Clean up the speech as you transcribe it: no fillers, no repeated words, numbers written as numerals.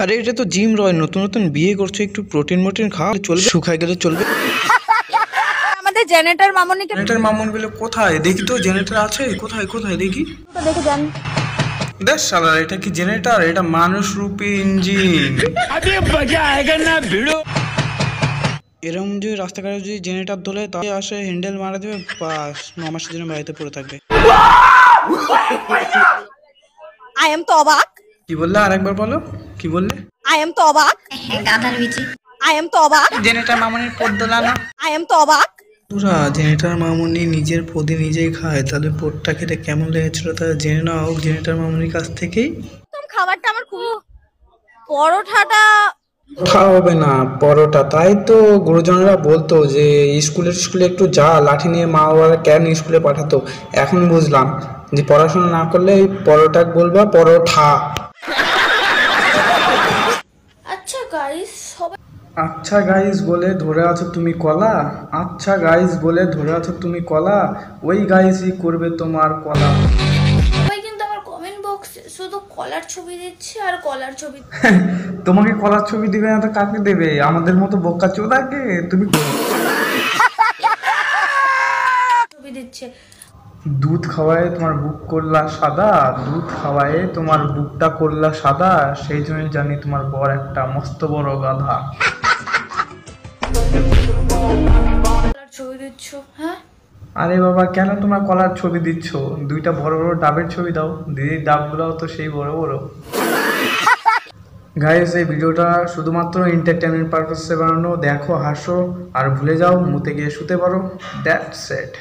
আরে এটা তো জিম রয়, নতুন নতুন বিয়ে করছে, একটু প্রোটিন মোটিন খা, চলবে, শুকায় গেলে চলবে। আমাদের জেনারেটর মামুনিকে, জেনারেটর মামুন বলে কোথায় দেখি তো, জেনারেটর আছে কোথায় কোথায় দেখি তো দেখে যান। দেখ শালা, এটা কি জেনারেটর? এটা মানুষ রূপী ইঞ্জিন। এরকম যদি রাস্তাঘাটে যদি জেনারেটর ধরে তাহলে আসে হ্যান্ডেল মারা দেবে, বাস 9 মাসের জন্য বাড়িতে পড়ে থাকবে। আই এম তো অবাক। কি বললে? আরেকবার বলো, কি বললে? আই এম তো অবাক। গাধার বিচি। আই এম তো অবাক। জেনারেটর মামুনির পদ দোলানো। আই এম তো অবাক। পুরা জেনারেটর মামুনি নিজের পদে নিজেই খায়, তাহলে পদটা খেতে কেমন লেগেছিল তা জেনে নাও জেনারেটর মামুনির কাছ থেকেই। খাবারটা আমার খুব, পরোটাটা হবে না পরোটা, তাই তো গুরুজনরা বলতো যে স্কুলে একটু যা, লাঠি নিয়ে মা বাবারা কেন স্কুলে পাঠাতো। এখন বুঝলাম যে পড়াশোনা না করলে এই পরোটা বলবা পরোটা। আচ্ছা গাইস, সবাই আচ্ছা গাইস বলে ধরে আছো তুমি কলা, আচ্ছা গাইস বলে ধরে আছো তুমি কলা, ওই গাইসই করবে তোমার কলা। কিন্তু আমার কমেন্ট বক্সে শুধু কলার ছবি দিচ্ছে আর কলার ছবি। তোমাকে কলার ছবি দিবে না তো কাকে দেবে? আমাদের মতো বোকা চোদাকে তুমি ছবি দিচ্ছে। দুধ খাওয়ায় তোমার বুক করলা সাদা, দুধ খাওয়ায় তোমার বুকটা করলা সাদা, সেই জন্য জানি তোমার বর একটা মস্ত বড় গাধা। কলার ছবি দিচ্ছ? হ্যাঁ আরে বাবা, কেন তোমরা কলার ছবি দিচ্ছ? দুইটা বড় বড় ডাবের ছবি দাও, দিদির ডাবগুলোও তো সেই বড় বড়। গাইস, এই ভিডিওটা শুধুমাত্র এন্টারটেনমেন্ট পারপাসে বানানো, দেখো, হাসো আর ভুলে যাও, মুতে গিয়ে শুতে পারো, দ্যাটস ইট।